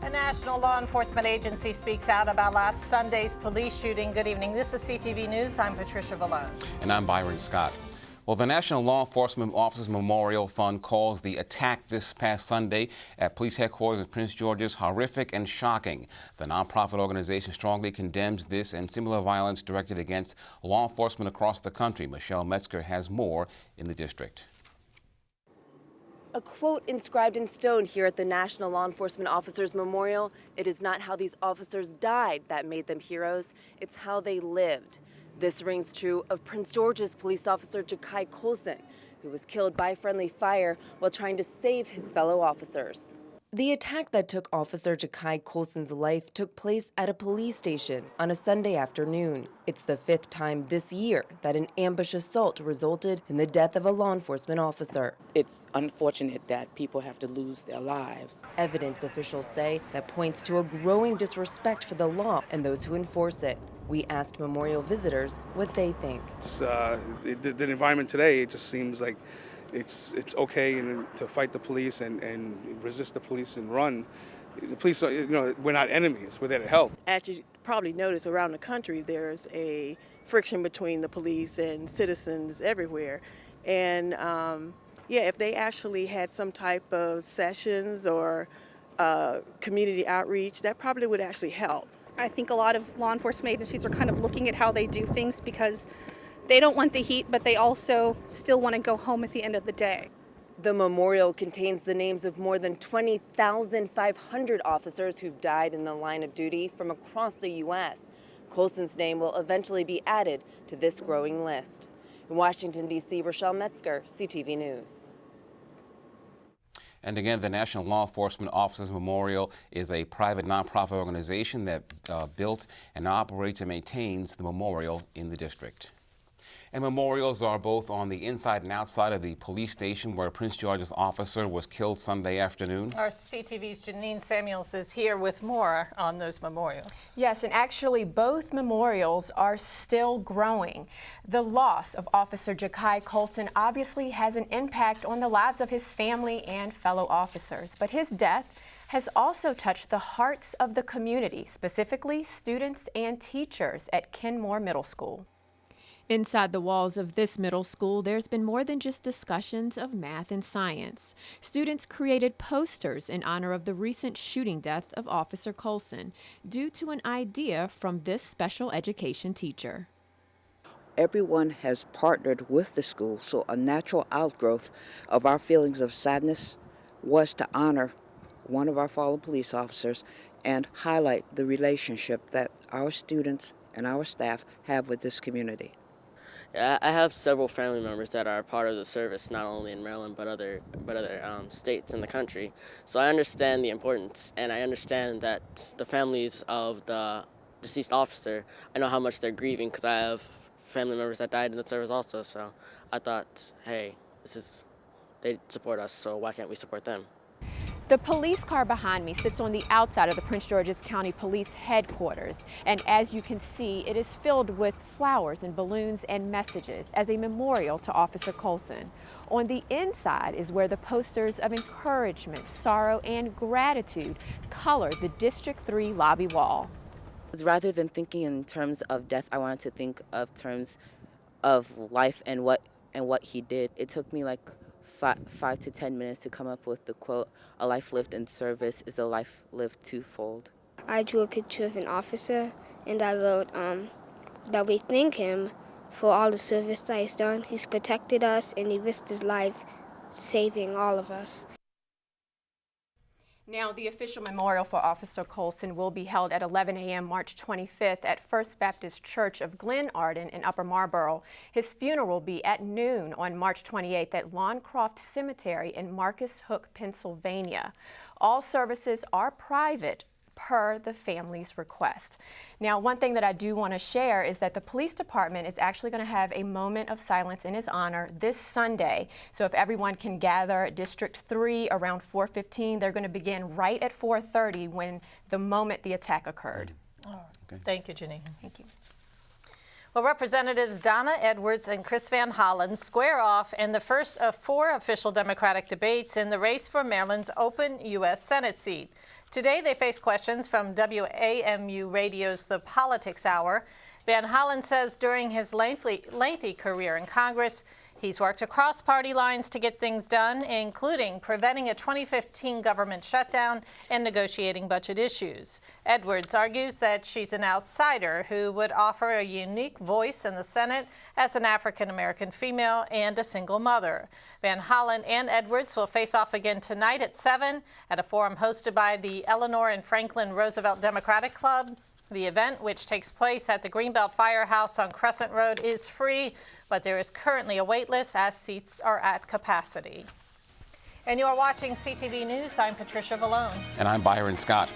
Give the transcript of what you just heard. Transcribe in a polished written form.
A national law enforcement agency speaks out about last Sunday's police shooting. Good evening. This is CTV News. I'm Patricia Vallone. And I'm Byron Scott. Well, the National Law Enforcement Officers Memorial Fund calls the attack this past Sunday at police headquarters in Prince George's horrific and shocking. The nonprofit organization strongly condemns this and similar violence directed against law enforcement across the country. Michelle Metzger has more in the district. A quote inscribed in stone here at the National Law Enforcement Officers Memorial: "It is not how these officers died that made them heroes, it's how they lived." This rings true of Prince George's police officer Jacai Colson, who was killed by friendly fire while trying to save his fellow officers. The attack that took Officer Jacai Colson's life took place at a police station on a Sunday afternoon. It's the 5th time this year that an ambush assault resulted in the death of a law enforcement officer. It's unfortunate that people have to lose their lives. Evidence officials say that points to a growing disrespect for the law and those who enforce it. We asked memorial visitors what they think. The environment today, it just seems like it's okay to fight the police and resist the police and run. The police, we're not enemies. We're there to help. As you probably notice around the country, there's a friction between the police and citizens everywhere. And if they actually had some type of sessions or community outreach, that probably would actually help. I think a lot of law enforcement agencies are kind of looking at how they do things because they don't want the heat, but they also still want to go home at the end of the day. The memorial contains the names of more than 20,500 officers who've died in the line of duty from across the U.S. Colson's name will eventually be added to this growing list. In Washington, D.C., Rochelle Metzger, CTV News. And again, the National Law Enforcement Officers Memorial is a private nonprofit organization that built and operates and maintains the memorial in the district. And memorials are both on the inside and outside of the police station where Prince George's officer was killed Sunday afternoon. Our CTV's Janine Samuels is here with more on those memorials. Yes, and actually both memorials are still growing. The loss of Officer Jacai Colson obviously has an impact on the lives of his family and fellow officers, but his death has also touched the hearts of the community, specifically students and teachers at Kenmore Middle School. Inside the walls of this middle school, there's been more than just discussions of math and science. Students created posters in honor of the recent shooting death of Officer Colson due to an idea from this special education teacher. Everyone has partnered with the school, so a natural outgrowth of our feelings of sadness was to honor one of our fallen police officers and highlight the relationship that our students and our staff have with this community. I have several family members that are part of the service, not only in Maryland but other states in the country. So I understand the importance, and I understand that the families of the deceased officer, I know how much they're grieving because I have family members that died in the service also. So I thought, hey, they support us, so why can't we support them? The police car behind me sits on the outside of the Prince George's County Police headquarters, and as you can see, it is filled with flowers and balloons and messages as a memorial to Officer Colson. On the inside is where the posters of encouragement, sorrow, and gratitude color the District 3 lobby wall. Rather than thinking in terms of death, I wanted to think of terms of life and what he did. It took me like 5 to 10 minutes to come up with the quote, "A life lived in service is a life lived twofold." I drew a picture of an officer and I wrote that we thank him for all the service that he's done. He's protected us and he risked his life saving all of us. Now, the official memorial for Officer Colson will be held at 11 a.m. March 25th at First Baptist Church of Glen Arden in Upper Marlboro. His funeral will be at noon on March 28th at Lawncroft Cemetery in Marcus Hook, Pennsylvania. All services are private per the family's request. Now, one thing that I do want to share is that the police department is actually going to have a moment of silence in his honor this Sunday. So if everyone can gather at District 3 around 4:15, they're going to begin right at 4:30 when the moment the attack occurred. Oh, okay. Thank you, Janine. Thank you. Well, Representatives Donna Edwards and Chris Van Hollen square off in the first of 4 official Democratic debates in the race for Maryland's open U.S. Senate seat. Today, they face questions from WAMU Radio's The Politics Hour. Van Hollen says during his lengthy career in Congress, he's worked across party lines to get things done, including preventing a 2015 government shutdown and negotiating budget issues. Edwards argues that she's an outsider who would offer a unique voice in the Senate as an African-American female and a single mother. Van Hollen and Edwards will face off again tonight at 7 at a forum hosted by the Eleanor and Franklin Roosevelt Democratic Club. The event, which takes place at the Greenbelt Firehouse on Crescent Road, is free, but there is currently a wait list as seats are at capacity. And you are watching CTV News. I'm Patricia Vallone. And I'm Byron Scott.